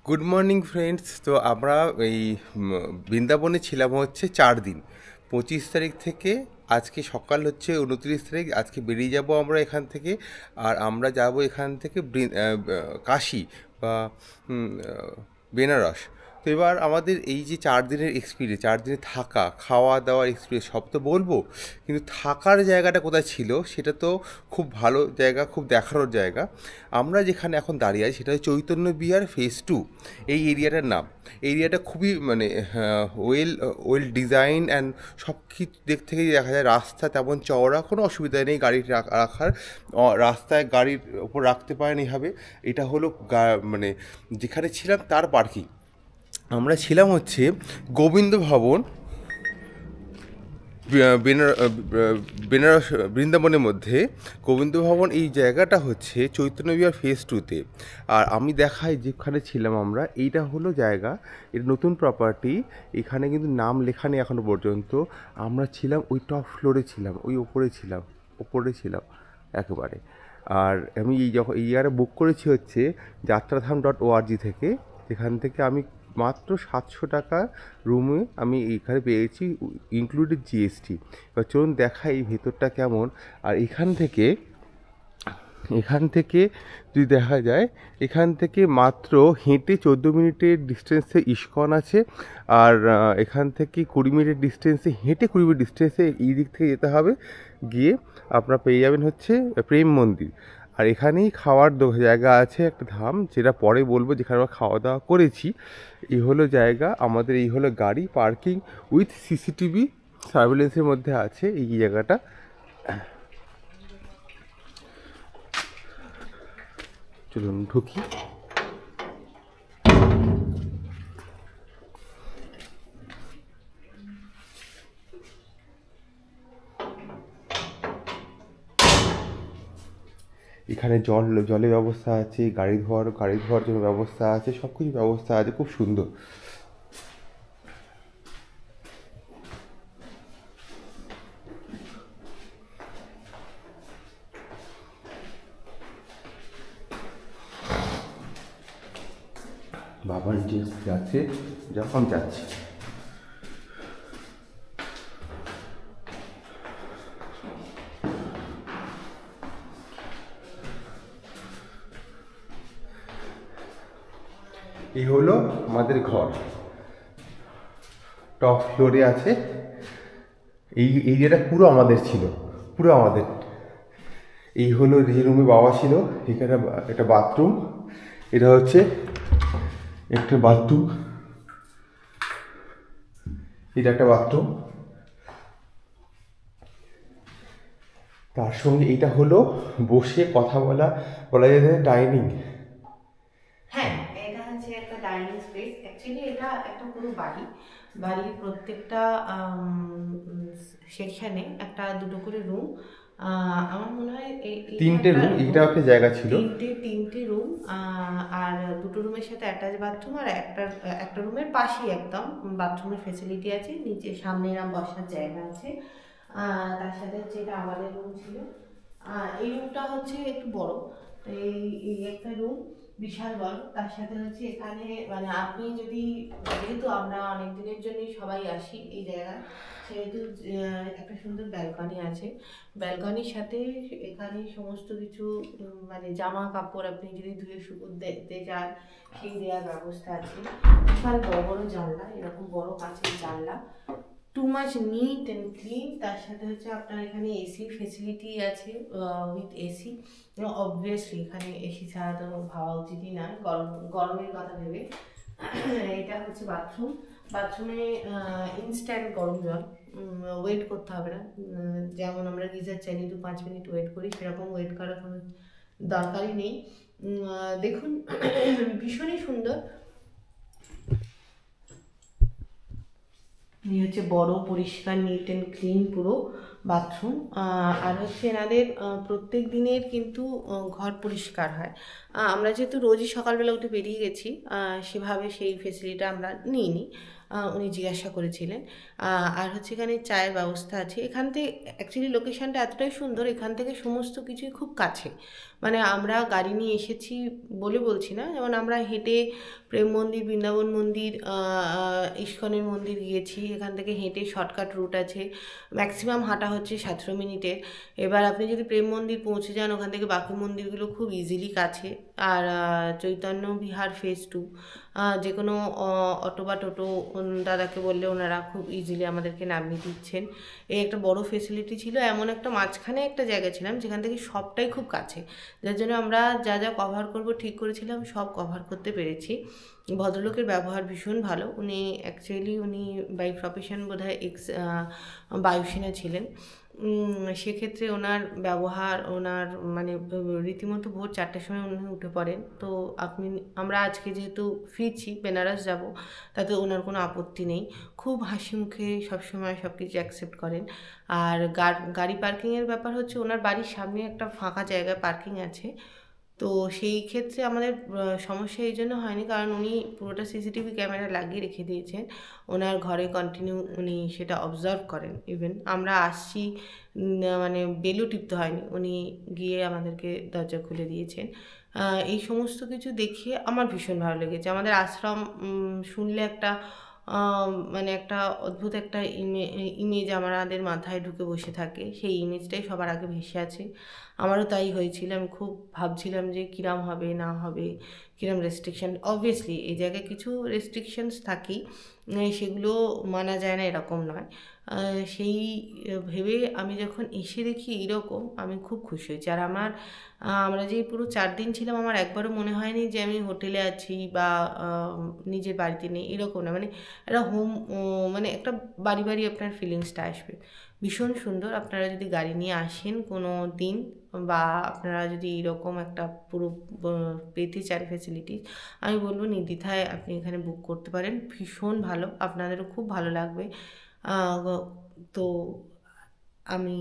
Good morning friends. তো আমরা এই বৃন্দাবনে ছিলাম হচ্ছে 4 দিন, 25 তারিখ থেকে আজকে সকাল হচ্ছে 29 তারিখ। আজকে বেরিয়ে যাব আমরা এখান থেকে। আর আমরা যাব এখান থেকে কাশী বা বেনারস। তো এবার আমাদের এই যে 4 দিনের এক্সপিরিয়েন্স, 4 দিনে থাকা খাওয়া দাওয়ার এক্সপিরিয়েন্স সব তো বলবো, কিন্তু থাকার জায়গাটা কোথায় ছিল সেটা তো খুব ভালো জায়গা, খুব দেখানোর জায়গা। আমরা যেখানে এখন দাঁড়িয়ে আছি সেটা হচ্ছে চৈতন্য বিহার ফেজ 2, এই এরিয়াটার নাম। এরিয়াটা খুবই মানে ওয়েল ওয়েল ডিজাইন অ্যান্ড সব কিছু দিক থেকেই দেখা যায়। রাস্তা তেমন চওড়া, কোনো অসুবিধা নেই গাড়ি রাখার। রাস্তায় গাড়ির ওপর রাখতে পারেন এইভাবে। এটা হলো মানে যেখানে ছিলাম তার পার্কিং। আমরা ছিলাম হচ্ছে গোবিন্দ ভবন, বেনারস বৃন্দাবনের মধ্যে। গোবিন্দ ভবন এই জায়গাটা হচ্ছে চৈতন্য বিহার ফেজ 2-তে। আর আমি দেখাই যেখানে ছিলাম আমরা, এইটা হলো জায়গা, এটা নতুন প্রপার্টি। এখানে কিন্তু নাম লেখা নেই এখনও পর্যন্ত। আমরা ছিলাম ওই টপ ফ্লোরে ছিলাম, ওই ওপরে ছিলাম একেবারে। আর আমি এই জায়গাটা বুক করেছি হচ্ছে যাত্রাধাম.org থেকে। এখান থেকে আমি মাত্র 700 টাকা রুমে আমি এখানে পেয়েছি, ইনক্লুডেড জিএসটি। এবার চলুন দেখাই এই ভেতরটা কেমন। আর এখান থেকে যদি দেখা যায়, এখান থেকে মাত্র হেঁটে 14 মিনিটের ডিস্টেন্সে ইস্কন আছে। আর এখান থেকে 20 মিনিটের ডিস্টেন্সে, হেঁটে 20 মিনিট ডিস্টেন্সে এই দিক থেকে যেতে হবে, গিয়ে আপনারা পেয়ে যাবেন হচ্ছে প্রেম মন্দির। আর এখানেই খাওয়ার জায়গা আছে একটা ধাম, যেটা পরে বলবো, যেখানে আমরা খাওয়া দাওয়া করেছি। এই হলো জায়গা আমাদের, এই হলো গাড়ি পার্কিং উইথ সিসিটিভি সার্ভেলেন্সের মধ্যে আছে এই জায়গাটা। চলুন ঢুকি। এখানে জলের ব্যবস্থা আছে, গাড়ি ধোয়ার জন্য ব্যবস্থা আছে, সব কিছু ব্যবস্থা আছে, খুব সুন্দর। বাবার যে যাচ্ছে, যখন যাচ্ছে এই হলো আমাদের ঘর, টপ ফ্লোরে আছে। এই এরিয়াটা পুরো আমাদের ছিল, পুরো আমাদের। এই হলো যে রুমে বাবা ছিল, এখানে একটা বাথরুম, এটা হচ্ছে একটা বাথরুম, এটা একটা বাথরুম। তার সঙ্গে এটা হলো বসে কথা বলা যায় ডাইনিং। হ্যাঁ, এটা হচ্ছে একটা ডাইনিং স্পেস। অ্যাকচুয়ালি এটা একটা পুরো বাড়ির প্রত্যেকটা সেকশনে একটা দুটো করে রুম। আমার মনে হয় এটা 3টে একটা রুম, এটা একটা জায়গা ছিল। তিনটে রুম, আর দুটো রুমের সাথে অ্যাটাচ বাথরুম, আর একটা রুমের পাশেই একদম বাথরুমের ফেসিলিটি আছে, নিচে সামনে এরম বসার জায়গা আছে। তার সাথে হচ্ছে এটা আমাদের রুম ছিল। এই রুমটা হচ্ছে একটু বড়। এই একটা রুম বিশাল বড়। তার সাথে হচ্ছে এখানে মানে আপনি যদি, যেহেতু আমরা অনেক দিনের জন্যই সবাই আসি এই জায়গায়, সেহেতু একটা সুন্দর ব্যালকনি আছে। ব্যালকনির সাথে এখানে সমস্ত কিছু মানে জামা কাপড় আপনি যদি ধুয়ে শুকোতে চান, সেই দেওয়ার ব্যবস্থা আছে। বিশাল বড় বড় জানলা, এরকম বড় কাঁচের জানলা, too much neat and clean. তার সাথে হচ্ছে আপনার এখানে এসির ফেসিলিটি আছে, উইথ এসি। অবভিয়াসলি এখানে এসি ছাড়া তো ভাবা উচিতই না, গরমের কথা ভেবে। এটা হচ্ছে বাথরুমে ইনস্ট্যান্ট গরম জল, ওয়েট করতে হবে না। যেমন আমরা গিজার চাইলে 2-5 মিনিট ওয়েট করি, সেরকম ওয়েট করার কোনো দরকারই নেই। দেখুন, ভীষণই সুন্দর। এই হচ্ছে বড়, পরিষ্কার, নিট অ্যান্ড ক্লিন পুরো। বাথরুম। আর হচ্ছে এনাদের প্রত্যেক দিনের কিন্তু ঘর পরিষ্কার হয়। আমরা যেহেতু রোজই সকালবেলা উঠে বেরিয়ে গেছি, সেভাবে সেই ফেসিলিটিটা আমরা নিইনি। উনি জিজ্ঞাসা করেছিলেন। আর হচ্ছে এখানে চায়ের ব্যবস্থা আছে। এখান থেকে অ্যাকচুয়ালি লোকেশানটা এতটাই সুন্দর, এখান থেকে সমস্ত কিছুই খুব কাছে। মানে আমরা গাড়ি নিয়ে এসেছি বলে বলছি না, যেমন আমরা হেঁটে প্রেম মন্দির, বৃন্দাবন মন্দির, ইস্কনের মন্দির গিয়েছি, এখান থেকে হেঁটে শর্টকাট রুট আছে, ম্যাক্সিমাম হাঁটা হচ্ছে 17 মিনিটের। এবার আপনি যদি প্রেম মন্দির পৌঁছে যান, ওখান থেকে বাকি মন্দিরগুলো খুব ইজিলি কাছে। আর চৈতন্য বিহার ফেজ 2, যে কোনো অটো বা টোটো দাদাকে বললে ওনারা খুব ইজিলি আমাদেরকে নামিয়ে দিচ্ছেন। এই একটা বড় ফেসিলিটি ছিল। এমন একটা মাঝখানে একটা জায়গা ছিলাম যেখান থেকে সবটাই খুব কাছে, যার জন্য আমরা যা যা কভার করব ঠিক করেছিলাম সব কভার করতে পেরেছি। ভদ্রলোকের ব্যবহার ভীষণ ভালো। উনি অ্যাকচুয়ালি বাই প্রফেশন বোধহয় বায়ুসেনা ছিলেন। সেক্ষেত্রে ওনার ব্যবহার, ওনার মানে রীতিমতো ভোর 4টার সময় উনি উঠে পড়েন। তো আমরা আজকে যেহেতু ফিরছি, বেনারস যাব, তাতে ওনার কোনো আপত্তি নেই। খুব হাসি মুখে সবসময় সব কিছু অ্যাকসেপ্ট করেন। আর গাড়ি পার্কিংয়ের ব্যাপার হচ্ছে, ওনার বাড়ির সামনে একটা ফাঁকা জায়গায় পার্কিং আছে। তো সেই ক্ষেত্রে আমাদের সমস্যা এই জন্য হয়নি, কারণ উনি পুরোটা সিসিটিভি ক্যামেরা লাগিয়ে রেখে দিয়েছেন। ওনার ঘরে কন্টিনিউ উনি সেটা অবজার্ভ করেন। ইভেন আমরা আসছি, মানে বেলও টিপতে হয়নি, উনি গিয়ে আমাদেরকে দরজা খুলে দিয়েছেন। এই সমস্ত কিছু দেখে আমার ভীষণ ভালো লেগেছে। আমাদের আশ্রম শুনলে একটা মানে একটা অদ্ভুত একটা ইমেজ আমাদের মাথায় ঢুকে বসে থাকে। সেই ইমেজটাই সবার আগে ভেসে আছে। আমারও তাই হয়েছিল। আমি খুব ভাবছিলাম যে কিরম হবে না হবে, কিরম রেস্ট্রিকশান। অবভিয়াসলি এই জায়গায় কিছু রেস্ট্রিকশানস থাকেই, সেগুলো মানা যায় না এরকম নয়। সেই ভেবে আমি যখন এসে দেখি এইরকম, আমি খুব খুশি হয়েছি। আর আমরা যে পুরো 4 দিন ছিলাম, আমার একবারও মনে হয়নি যে আমি হোটেলে আছি বা নিজের বাড়িতে নেই, এরকম না। মানে একটা মানে একটা বাড়ি বাড়ি আপনার ফিলিংসটা আসবে। ভীষণ সুন্দর। আপনারা যদি গাড়ি নিয়ে আসেন কোনো দিন, বা আপনারা যদি এরকম একটা পুরো পেতে চান ফেসিলিটি, আমি বলবো নির্দ্বিধায় আপনি এখানে বুক করতে পারেন। ভীষণ ভালো, আপনাদেরও খুব ভালো লাগবে। তো আমি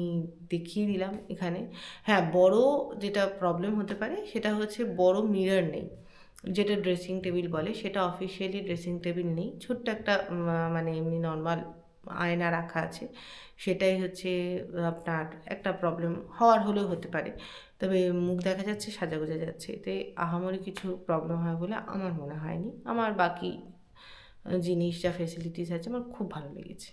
দেখিয়ে দিলাম এখানে। হ্যাঁ, বড় যেটা প্রবলেম হতে পারে সেটা হচ্ছে বড় মিরর নেই, যেটা ড্রেসিং টেবিল বলে, সেটা অফিসিয়ালি ড্রেসিং টেবিল নেই। ছোট্ট একটা মানে এমনি নর্মাল আয়না রাখা আছে। সেটাই হচ্ছে আপনার একটা প্রবলেম হলেও হতে পারে। তবে মুখ দেখা যাচ্ছে, সাজাগোজা যাচ্ছে, এতে আহামরি কিছু প্রবলেম হয় বলে আমার মনে হয়নি। আমার বাকি জিনিস যা ফেসিলিটিস আছে আমার খুব ভালো লেগেছে।